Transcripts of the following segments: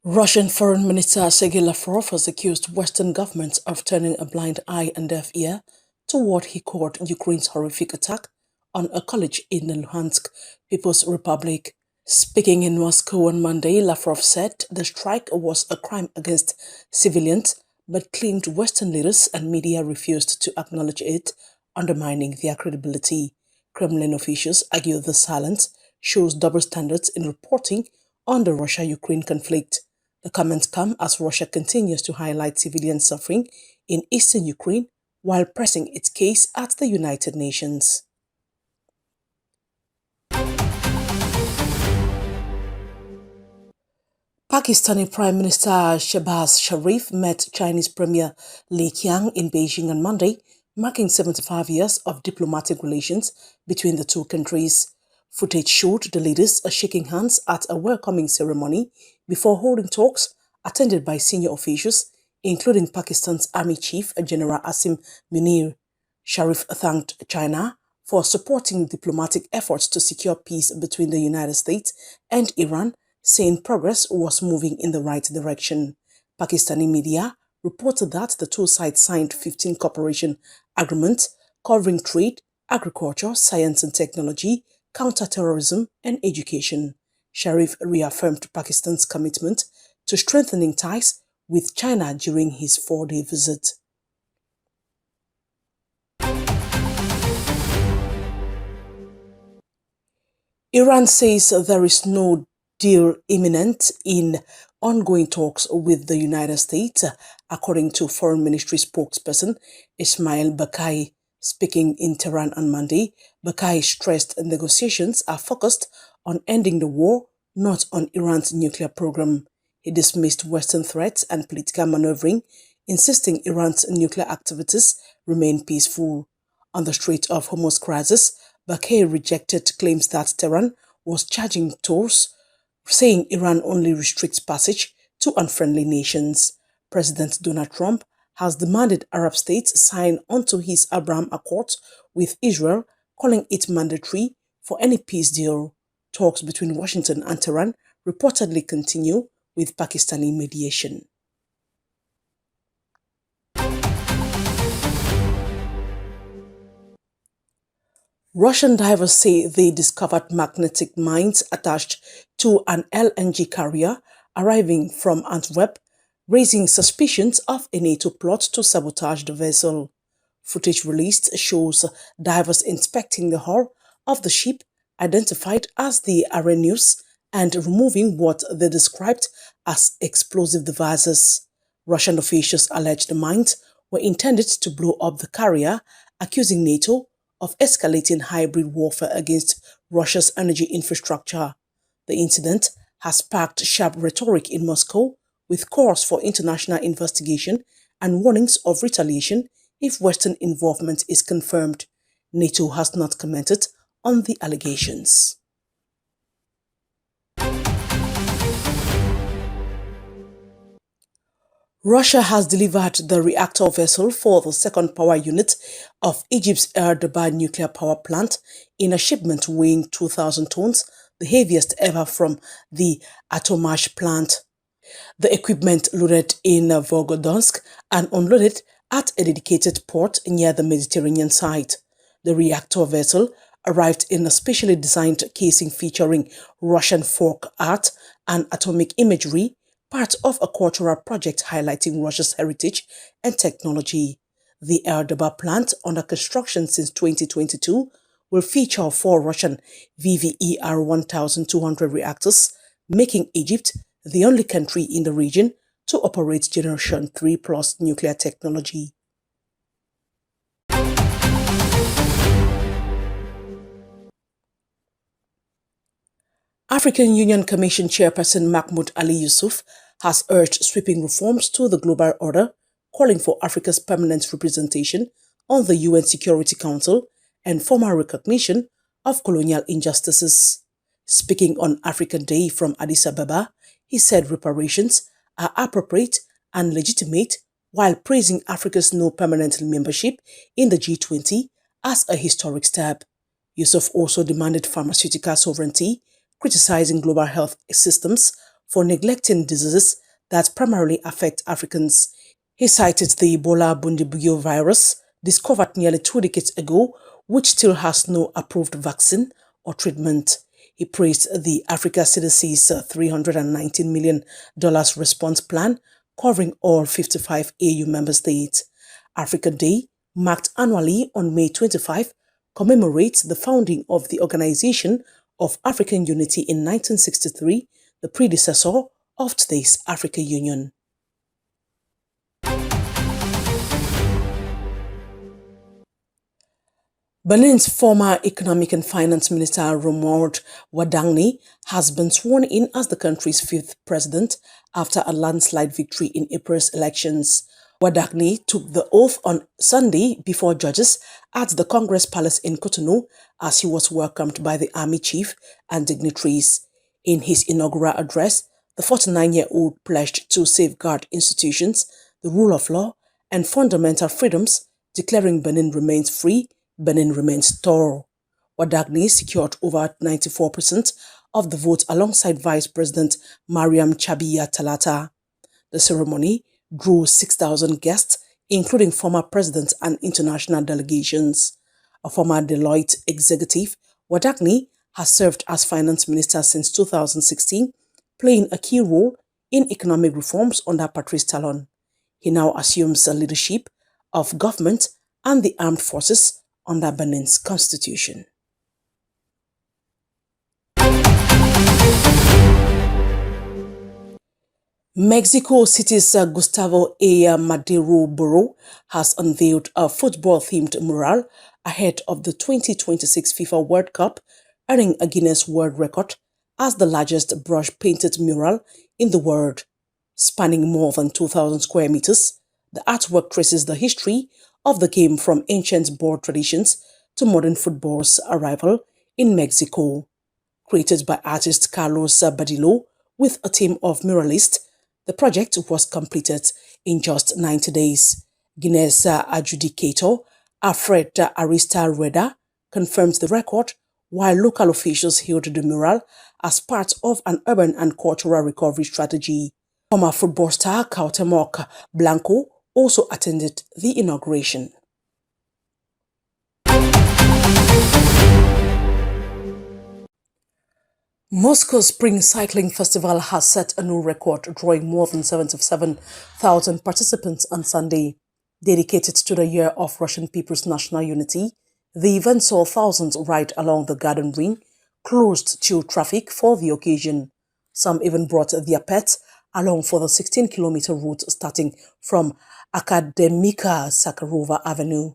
Russian Foreign Minister Sergey Lavrov has accused Western governments of turning a blind eye and deaf ear to what he called Ukraine's horrific attack on a college in the Luhansk People's Republic. Speaking in Moscow on Monday, Lavrov said the strike was a crime against civilians, but claimed Western leaders and media refused to acknowledge it, undermining their credibility. Kremlin officials argue the silence shows double standards in reporting on the Russia-Ukraine conflict. The comments come as Russia continues to highlight civilian suffering in eastern Ukraine while pressing its case at the United Nations. Pakistani Prime Minister Shehbaz Sharif met Chinese Premier Li Qiang in Beijing on Monday, marking 75 years of diplomatic relations between the two countries. Footage showed the leaders shaking hands at a welcoming ceremony before holding talks attended by senior officials, including Pakistan's Army Chief General Asim Munir. Sharif thanked China for supporting diplomatic efforts to secure peace between the United States and Iran, saying progress was moving in the right direction. Pakistani media reported that the two sides signed 15 cooperation agreements covering trade, agriculture, science and technology, counter-terrorism and education. Sharif reaffirmed Pakistan's commitment to strengthening ties with China during his 4-day visit. Iran says there is no deal imminent in ongoing talks with the United States, according to Foreign Ministry spokesperson Ismail Baqai. Speaking in Tehran on Monday, Baqai stressed negotiations are focused on ending the war, not on Iran's nuclear program. He dismissed Western threats and political maneuvering, insisting Iran's nuclear activities remain peaceful. On the Strait of Hormuz crisis, Baqai rejected claims that Tehran was charging tolls, saying Iran only restricts passage to unfriendly nations. President Donald Trump has demanded Arab states sign onto his Abraham Accords with Israel, calling it mandatory for any peace deal. Talks between Washington and Tehran reportedly continue with Pakistani mediation. Russian divers say they discovered magnetic mines attached to an LNG carrier arriving from Antwerp, raising suspicions of a NATO plot to sabotage the vessel. Footage released shows divers inspecting the hull of the ship, identified as the Arrhenius, and removing what they described as explosive devices. Russian officials alleged the mines were intended to blow up the carrier, accusing NATO of escalating hybrid warfare against Russia's energy infrastructure. The incident has sparked sharp rhetoric in Moscow, with calls for international investigation and warnings of retaliation if Western involvement is confirmed. NATO has not commented on the allegations. Russia has delivered the reactor vessel for the second power unit of Egypt's Dabaa Nuclear Power Plant in a shipment weighing 2,000 tons, the heaviest ever from the Atommash plant. The equipment loaded in Volgodonsk and unloaded at a dedicated port near the Mediterranean site. The reactor vessel arrived in a specially designed casing featuring Russian folk art and atomic imagery, part of a cultural project highlighting Russia's heritage and technology. The Dabaa plant, under construction since 2022, will feature 4 Russian VVER 1200 reactors, making Egypt the only country in the region to operate Generation 3+ nuclear technology. African Union Commission Chairperson Mahmoud Ali Yusuf has urged sweeping reforms to the global order, calling for Africa's permanent representation on the UN Security Council and formal recognition of colonial injustices. Speaking on African Day from Addis Ababa, he said reparations are appropriate and legitimate, while praising Africa's no permanent membership in the G20 as a historic step. Yusuf also demanded pharmaceutical sovereignty, criticizing global health systems for neglecting diseases that primarily affect Africans. He cited the Ebola-Bundibugyo virus, discovered nearly 2 decades ago, which still has no approved vaccine or treatment. He praised the Africa CDC's $319 million response plan, covering all 55 AU member states. Africa Day, marked annually on May 25, commemorates the founding of the Organization of African Unity in 1963, the predecessor of today's African Union. Benin's former Economic and Finance Minister Ramon Wadanyi has been sworn in as the country's fifth president after a landslide victory in April's elections. Wadanyi took the oath on Sunday before judges at the Congress Palace in Cotonou as he was welcomed by the army chief and dignitaries. In his inaugural address, the 49-year-old pledged to safeguard institutions, the rule of law, and fundamental freedoms, declaring Benin remains free, Benin remains thorough. Wadanyi secured over 94% of the vote alongside Vice President Mariam Chabiya Talata. The ceremony drew 6,000 guests, including former presidents and international delegations. A former Deloitte executive, Wadanyi has served as finance minister since 2016, playing a key role in economic reforms under Patrice Talon. He now assumes the leadership of government and the armed forces under Benin's constitution. Mexico City's Gustavo A. Madero borough has unveiled a football-themed mural ahead of the 2026 FIFA World Cup, earning a Guinness World Record as the largest brush-painted mural in the world. Spanning more than 2,000 square meters, the artwork traces the history of the game from ancient board traditions to modern football's arrival in Mexico. Created by artist Carlos Badillo with a team of muralists, the project was completed in just 90 days. Guinness adjudicator Alfred Arista Rueda confirmed the record, while local officials hailed the mural as part of an urban and cultural recovery strategy. Former football star Cuauhtemoc Blanco also attended the inauguration. Moscow's Spring Cycling Festival has set a new record, drawing more than 77,000 participants on Sunday. Dedicated to the year of Russian people's national unity, the event saw thousands ride along the Garden Ring, closed to traffic for the occasion. Some even brought their pets along for the 16-kilometer route starting from Akademika Sakharova Avenue.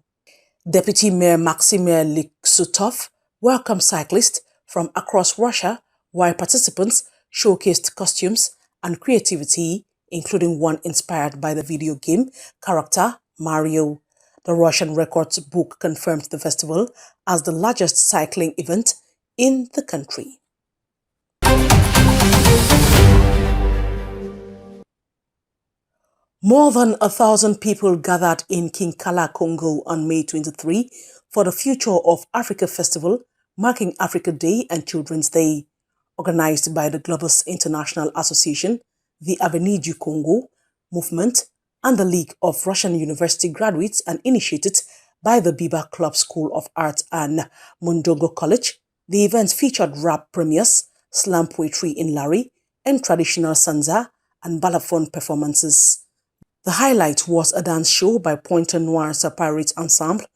Deputy Mayor Maxim Liksutov welcomed cyclists from across Russia, while participants showcased costumes and creativity, including one inspired by the video game character Mario. The Russian Records book confirmed the festival as the largest cycling event in the country. More than 1,000 people gathered in Kinkala, Congo on May 23 for the Future of Africa Festival, marking Africa Day and Children's Day. Organized by the Globus Association, the Avenue du Congo movement, and the League of Russian University Graduates, and initiated by the Biba Club School of Art and Mondongo College, the event featured rap premieres, slam poetry in Lari, and traditional sanza and balafon performances. The highlight was a dance show by Pointe Noire's Pirate Ensemble,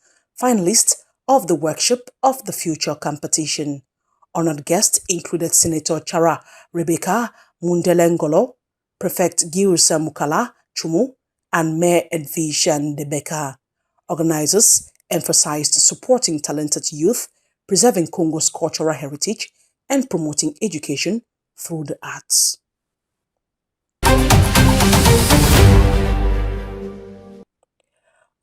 finalists of the Workshop of the Future competition. Honored guests included Senator Chara Rebecca Mundelengolo, Prefect Giusa Mukala Chumu, and Mayor Edwige Ndebeka. Organizers emphasized supporting talented youth, preserving Congo's cultural heritage, and promoting education through the arts.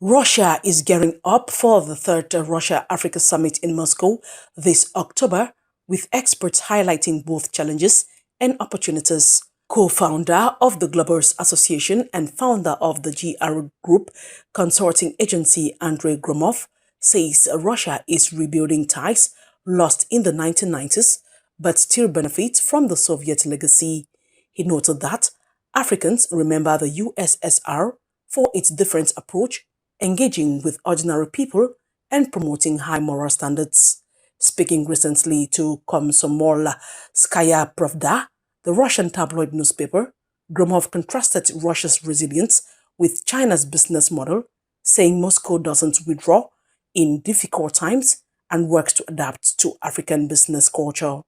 Russia is gearing up for the third Russia-Africa Summit in Moscow this October, with experts highlighting both challenges and opportunities. Co-founder of the Globus Association and founder of the GR Group consulting agency Andrey Gromov says Russia is rebuilding ties lost in the 1990s, but still benefits from the Soviet legacy. He noted that Africans remember the USSR for its different approach, engaging with ordinary people and promoting high moral standards. Speaking recently to Komsomolskaya Pravda, the Russian tabloid newspaper, Gromov contrasted Russia's resilience with China's business model, saying Moscow doesn't withdraw in difficult times and works to adapt to African business culture.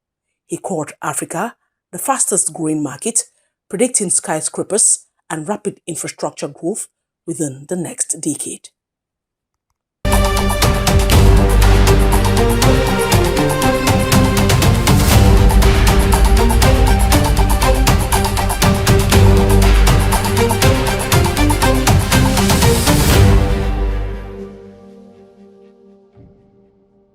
He called Africa the fastest growing market, predicting skyscrapers and rapid infrastructure growth within the next decade.